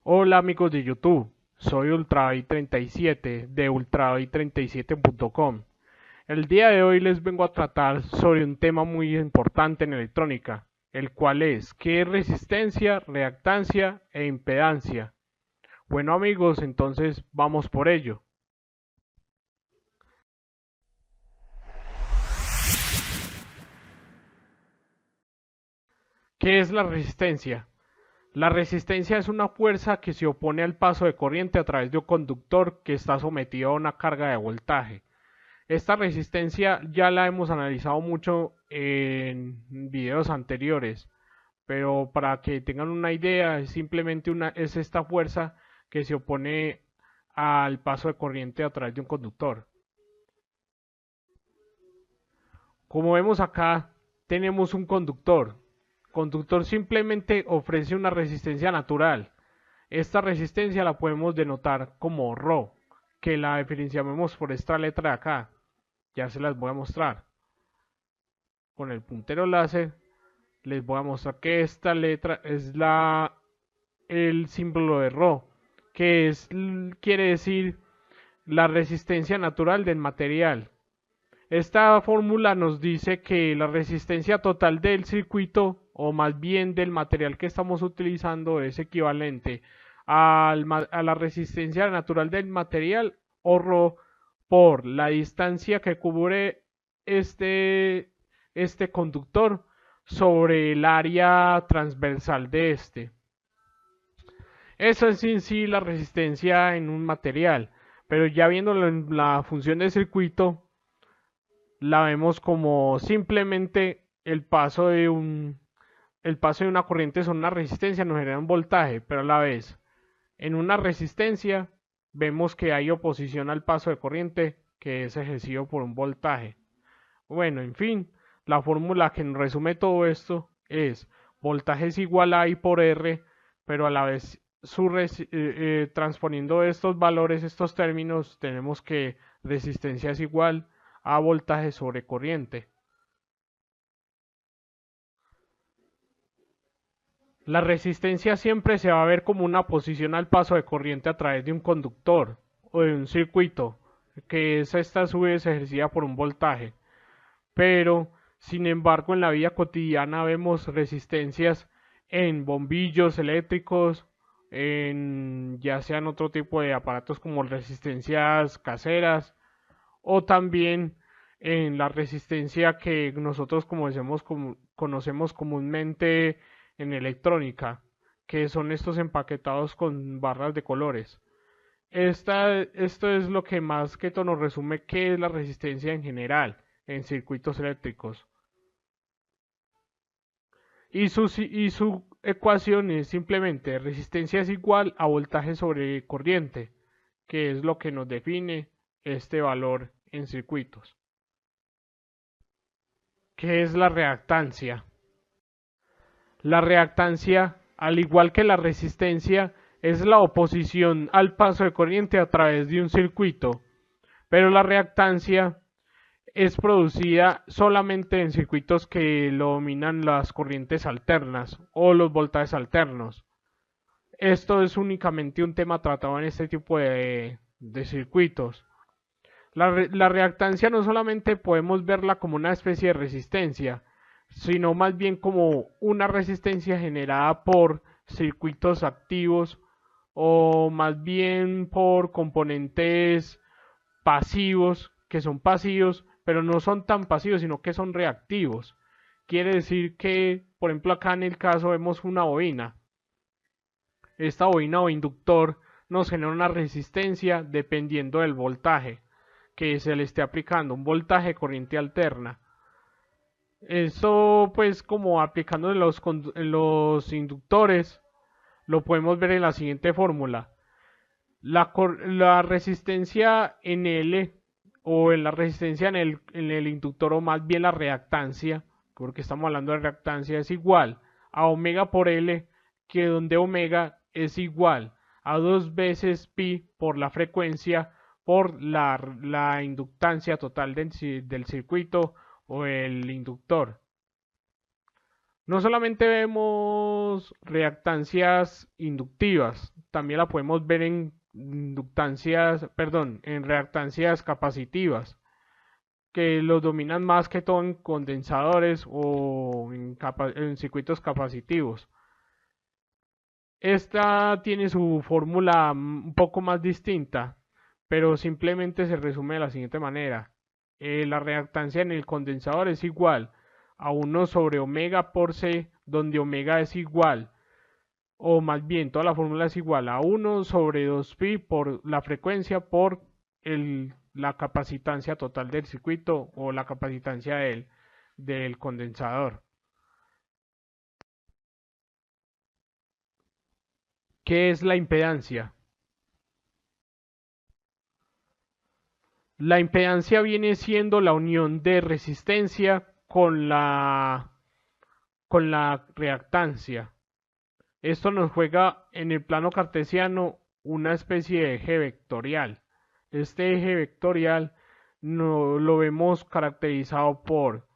Hola amigos de YouTube, soy UltraBay37 de ultrabay37.com. El día de hoy les vengo a tratar sobre un tema muy importante en electrónica, el cual es ¿qué es resistencia, reactancia e impedancia? Bueno amigos, entonces vamos por ello. ¿Qué es la resistencia? La resistencia es una fuerza que se opone al paso de corriente a través de un conductor que está sometido a una carga de voltaje. Esta resistencia ya la hemos analizado mucho en videos anteriores, pero para que tengan una idea, es esta fuerza que se opone al paso de corriente a través de un conductor. Como vemos acá, tenemos un conductor. Conductor simplemente ofrece una resistencia natural. Esta resistencia la podemos denotar como Rho, que la diferenciamos por esta letra de acá. Ya se las voy a mostrar. Con el puntero láser les voy a mostrar que esta letra es el símbolo de Rho, quiere decir la resistencia natural del material. Esta fórmula nos dice que la resistencia total del circuito, o más bien del material que estamos utilizando, es equivalente a la resistencia natural del material, o Rho, por la distancia que cubre este, este conductor sobre el área transversal de este. Eso es en sí la resistencia en un material, pero ya viendo la función del circuito, la vemos como simplemente el paso de una corriente sobre una resistencia nos genera un voltaje, pero a la vez en una resistencia vemos que hay oposición al paso de corriente que es ejercido por un voltaje. Bueno, en fin, la fórmula que resume todo esto es voltaje es igual a I por R, pero a la vez transponiendo estos valores, estos términos, tenemos que resistencia es igual a voltaje sobre corriente. La resistencia siempre se va a ver como una oposición al paso de corriente a través de un conductor o de un circuito, que es esta a su vez ejercida por un voltaje. Pero, sin embargo, en la vida cotidiana vemos resistencias en bombillos eléctricos, ya sean otro tipo de aparatos como resistencias caseras, o también en la resistencia que nosotros conocemos comúnmente en electrónica, que son estos empaquetados con barras de colores. Esto es lo que más que todo nos resume qué es la resistencia en general en circuitos eléctricos. Y su ecuación es simplemente resistencia es igual a voltaje sobre corriente, que es lo que nos define este valor en circuitos. ¿Qué es la reactancia? La reactancia, al igual que la resistencia, es la oposición al paso de corriente a través de un circuito, pero la reactancia es producida solamente en circuitos que lo dominan las corrientes alternas o los voltajes alternos. Esto es únicamente un tema tratado en este tipo de circuitos. La reactancia no solamente podemos verla como una especie de resistencia, sino más bien como una resistencia generada por circuitos activos o más bien por componentes pasivos, que son pasivos, pero no son tan pasivos, sino que son reactivos. Quiere decir que, por ejemplo, acá en el caso vemos una bobina. Esta bobina o inductor nos genera una resistencia dependiendo del voltaje que se le esté aplicando, un voltaje de corriente alterna. Eso pues como aplicando en los inductores lo podemos ver en la siguiente fórmula. La resistencia en L o en la resistencia en el inductor o más bien la reactancia, porque estamos hablando de reactancia, es igual a omega por L, que donde omega es igual a 2 veces pi por la frecuencia por la inductancia total del circuito o el inductor. No solamente vemos reactancias inductivas, también la podemos ver en en reactancias capacitivas, que los dominan más que todo en condensadores o en circuitos capacitivos. Esta tiene su fórmula un poco más distinta, pero simplemente se resume de la siguiente manera. La reactancia en el condensador es igual a 1 sobre omega por C, donde omega es igual, o más bien toda la fórmula es igual a 1 sobre 2pi por la frecuencia por la capacitancia total del circuito o la capacitancia del condensador. ¿Qué es la impedancia? La impedancia viene siendo la unión de resistencia con la reactancia. Esto nos juega en el plano cartesiano una especie de eje vectorial. Este eje vectorial no, lo vemos caracterizado por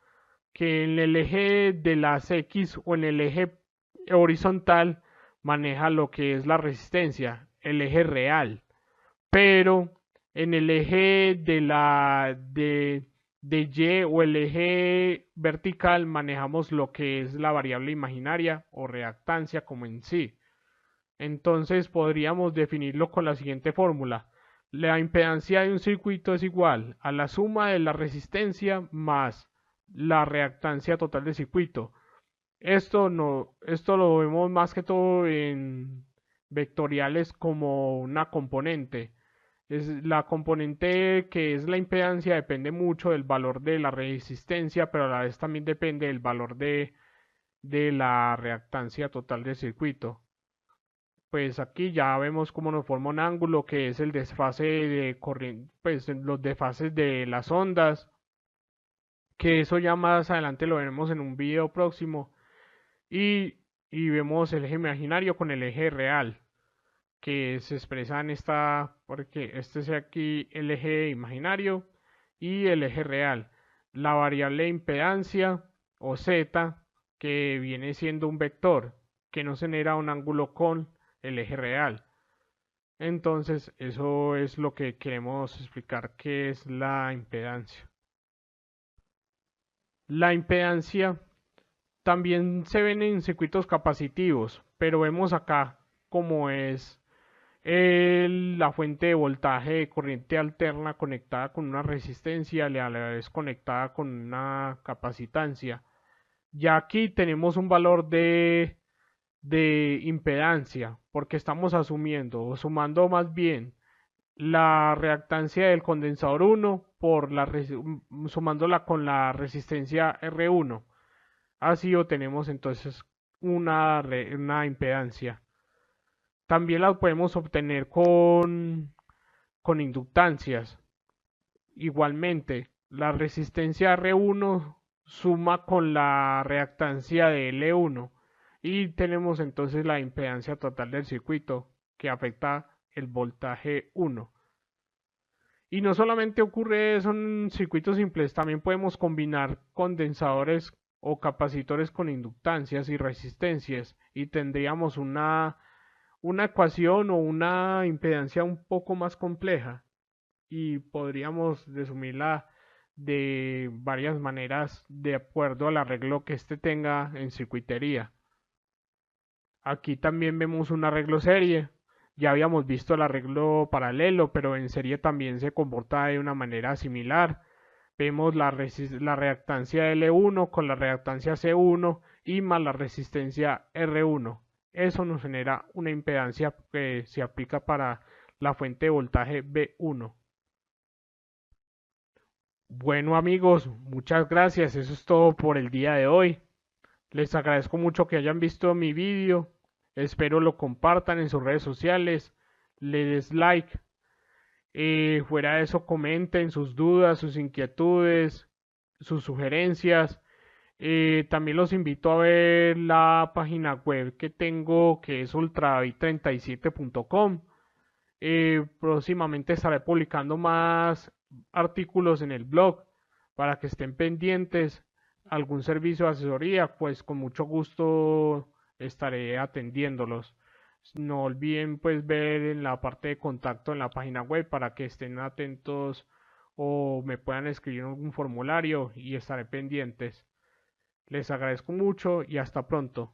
que en el eje de las X o en el eje horizontal maneja lo que es la resistencia, el eje real, pero en el eje de Y o el eje vertical manejamos lo que es la variable imaginaria o reactancia como en sí. Entonces podríamos definirlo con la siguiente fórmula. La impedancia de un circuito es igual a la suma de la resistencia más la reactancia total del circuito. Esto lo vemos más que todo en vectoriales como una componente. La componente que es la impedancia depende mucho del valor de la resistencia, pero a la vez también depende del valor de la reactancia total del circuito. Pues aquí ya vemos cómo nos forma un ángulo que es el desfase de corriente, pues los desfases de las ondas, que eso ya más adelante lo veremos en un video próximo. Y vemos el eje imaginario con el eje real, que se expresa en esta, porque este es aquí el eje imaginario y el eje real. La variable impedancia o z, que viene siendo un vector, que nos genera un ángulo con el eje real. Entonces, eso es lo que queremos explicar, qué es la impedancia. La impedancia también se ven en circuitos capacitivos, pero vemos acá cómo es la fuente de voltaje de corriente alterna conectada con una resistencia y a la vez conectada con una capacitancia. Ya aquí tenemos un valor de impedancia, porque estamos asumiendo o sumando más bien la reactancia del condensador 1 sumándola con la resistencia R1. Así obtenemos entonces una impedancia. También la podemos obtener con inductancias. Igualmente, la resistencia R1 suma con la reactancia de L1 y tenemos entonces la impedancia total del circuito que afecta el voltaje 1. Y no solamente ocurre eso en circuitos simples, también podemos combinar condensadores o capacitores con inductancias y resistencias y tendríamos una ecuación o una impedancia un poco más compleja y podríamos resumirla de varias maneras de acuerdo al arreglo que éste tenga en circuitería. Aquí también vemos un arreglo serie. Ya habíamos visto el arreglo paralelo, pero en serie también se comporta de una manera similar. Vemos la reactancia L1 con la reactancia C1 y más la resistencia R1. Eso nos genera una impedancia que se aplica para la fuente de voltaje B1. Bueno amigos, muchas gracias. Eso es todo por el día de hoy. Les agradezco mucho que hayan visto mi vídeo. Espero lo compartan en sus redes sociales. Le des like. Fuera de eso, comenten sus dudas, sus inquietudes, sus sugerencias. También los invito a ver la página web que tengo, que es ultravi37.com. Próximamente estaré publicando más artículos en el blog para que estén pendientes. Algún servicio de asesoría, pues con mucho gusto estaré atendiéndolos. No olviden pues ver en la parte de contacto en la página web para que estén atentos o me puedan escribir un formulario y estaré pendientes. Les agradezco mucho y hasta pronto.